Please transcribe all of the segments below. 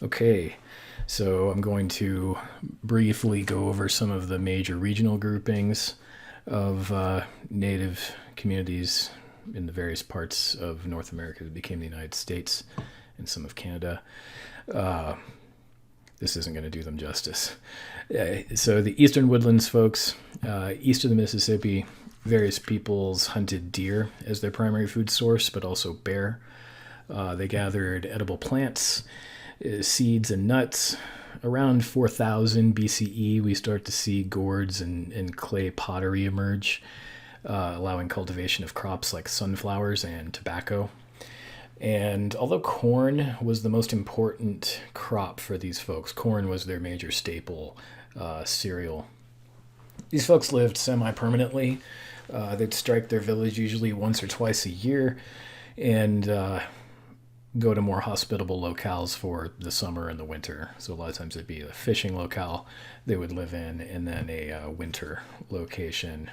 Okay, so I'm going to briefly go over some of the major regional groupings of native communities in the various parts of North America that became the United States and some of Canada. Uh, this isn't going to do them justice. So, the Eastern Woodlands folks, east of the Mississippi, various peoples hunted deer as their primary food source, but also bear. They gathered edible plants, seeds, and nuts. Around 4000 BCE, we start to see gourds and clay pottery emerge, allowing cultivation of crops like sunflowers and tobacco. And although corn was the most important crop for these folks, corn was their major staple cereal. These folks lived semi permanently. They'd strike their village usually once or twice a year and go to more hospitable locales for the summer and the winter. So a lot of times it'd be a fishing locale they would live in, and then a winter location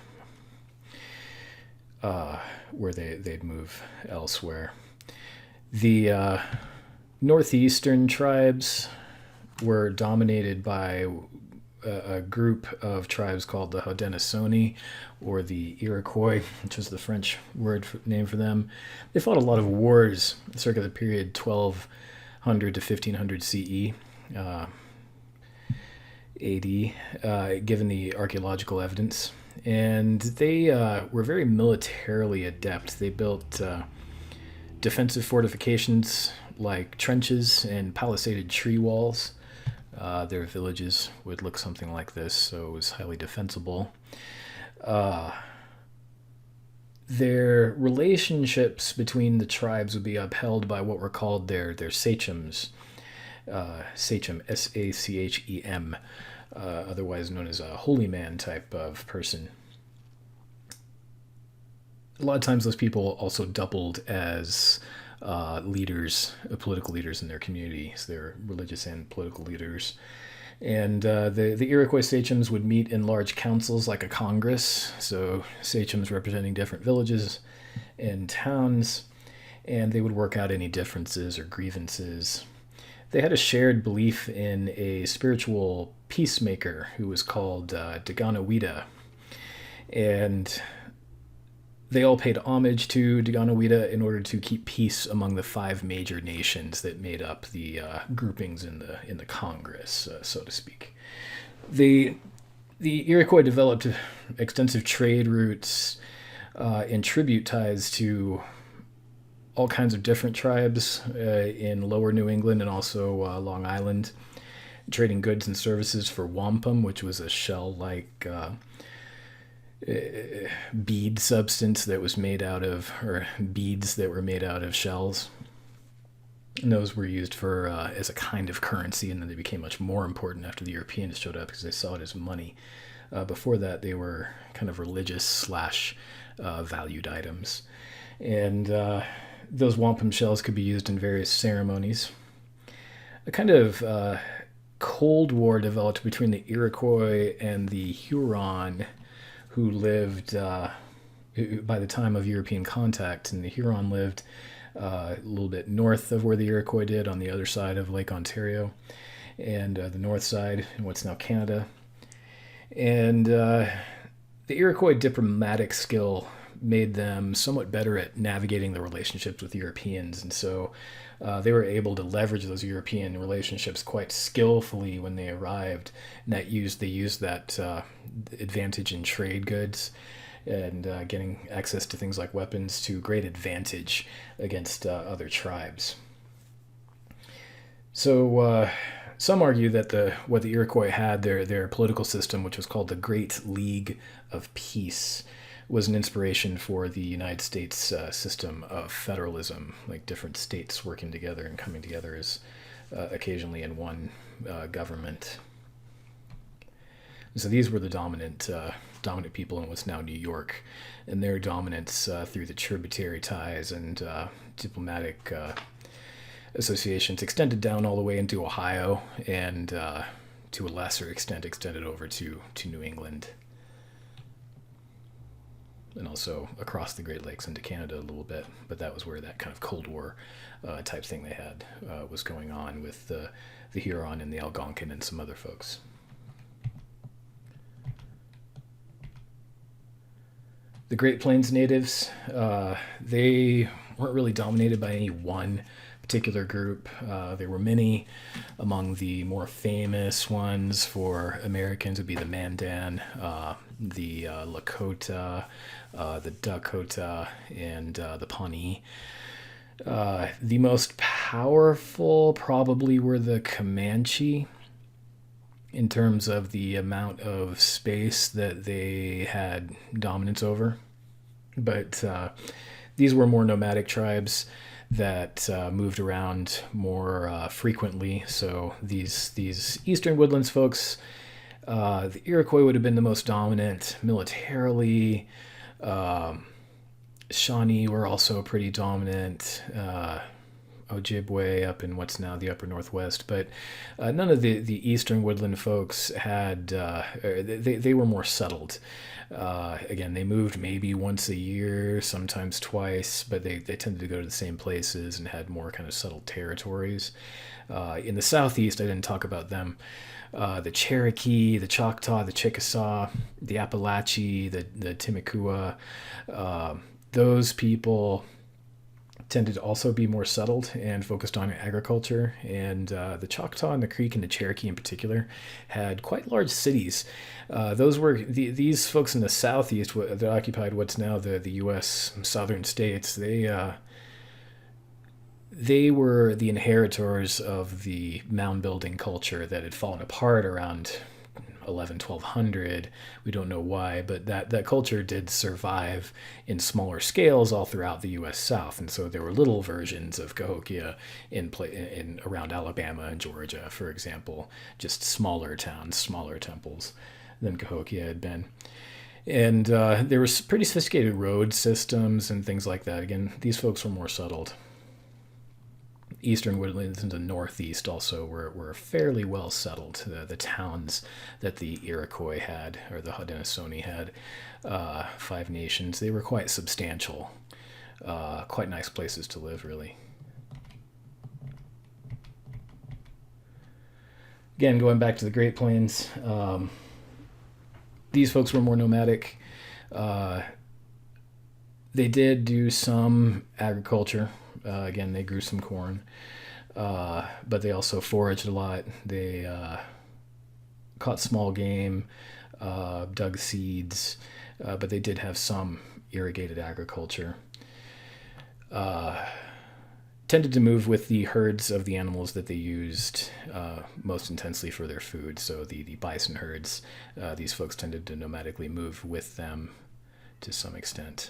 where they'd move elsewhere. The northeastern tribes were dominated by a group of tribes called the Haudenosaunee, or the Iroquois, which is the French name for them. They fought a lot of wars circa the period 1200 to 1500 CE, AD, given the archaeological evidence. And they were very militarily adept. They built defensive fortifications like trenches and palisaded tree walls. Their villages would look something like this, so it was highly defensible. Uh, their relationships between the tribes would be upheld by what were called their sachems. Sachem, Sachem, otherwise known as a holy man type of person. A lot of times, those people also doubled as leaders, political leaders in their communities. They're religious and political leaders. And the Iroquois sachems would meet in large councils like a congress, so sachems representing different villages and towns, and they would work out any differences or grievances. They had a shared belief in a spiritual peacemaker who was called Daganoweda, and they all paid homage to Daganoweda in order to keep peace among the five major nations that made up the groupings in the Congress, so to speak. The the Iroquois developed extensive trade routes and tribute ties to all kinds of different tribes in lower New England and also Long Island, trading goods and services for wampum, which was a shell like bead substance that was made out of, or beads that were made out of shells. And those were used for as a kind of currency, and then they became much more important after the Europeans showed up because they saw it as money. Before that, they were kind of religious slash valued items, and those wampum shells could be used in various ceremonies. A kind of Cold War developed between the Iroquois and the Huron, who lived by the time of European contact, and the Huron lived a little bit north of where the Iroquois did, on the other side of Lake Ontario, and the north side in what's now Canada. And the Iroquois diplomatic skill made them somewhat better at navigating the relationships with Europeans, and so they were able to leverage those European relationships quite skillfully when they arrived. And they used that advantage in trade goods and getting access to things like weapons to great advantage against other tribes. So some argue that what the Iroquois had, their political system, which was called the Great League of Peace, was an inspiration for the United States system of federalism, like different states working together and coming together as occasionally in one government. So these were the dominant people in what's now New York, and their dominance through the tributary ties and diplomatic associations extended down all the way into Ohio, and to a lesser extent extended over to New England. and also across the Great Lakes into Canada a little bit. But that was where that kind of Cold War type thing they had was going on with the Huron and the Algonquin and some other folks. The Great Plains natives, they weren't really dominated by any one particular group. There were many. Among the more famous ones for Americans would be the Mandan, the Lakota, the Dakota, and the Pawnee. The most powerful probably were the Comanche in terms of the amount of space that they had dominance over. But these were more nomadic tribes that moved around more frequently. So these eastern woodlands folks, the Iroquois would have been the most dominant militarily. Shawnee were also pretty dominant. Ojibwe up in what's now the upper northwest, but none of the eastern woodland folks had, they were more settled. Again, they moved maybe once a year, sometimes twice, but they tended to go to the same places and had more kind of settled territories. In the southeast, I didn't talk about them. The Cherokee, the Choctaw, the Chickasaw, the Appalachee, the Timucua, those people tended to also be more settled and focused on agriculture. And the Choctaw and the Creek and the Cherokee in particular had quite large cities. Those were these folks in the southeast that occupied what's now the U.S. southern states. They were the inheritors of the mound building culture that had fallen apart around 1200. We don't know why, but that culture did survive in smaller scales all throughout the U.S. South, and so there were little versions of Cahokia in around Alabama and Georgia, for example, just smaller towns, smaller temples than Cahokia had been. And there was pretty sophisticated road systems and things like that. Again, these folks were more settled. Eastern woodlands and the northeast also were fairly well settled. The towns that the Iroquois had, or the Haudenosaunee had, Five Nations, they were quite substantial. Quite nice places to live, really. Again, going back to the Great Plains, these folks were more nomadic. They did do some agriculture. Again, they grew some corn, but they also foraged a lot. They caught small game, dug seeds, but they did have some irrigated agriculture. Tended to move with the herds of the animals that they used most intensely for their food. So the bison herds, these folks tended to nomadically move with them to some extent.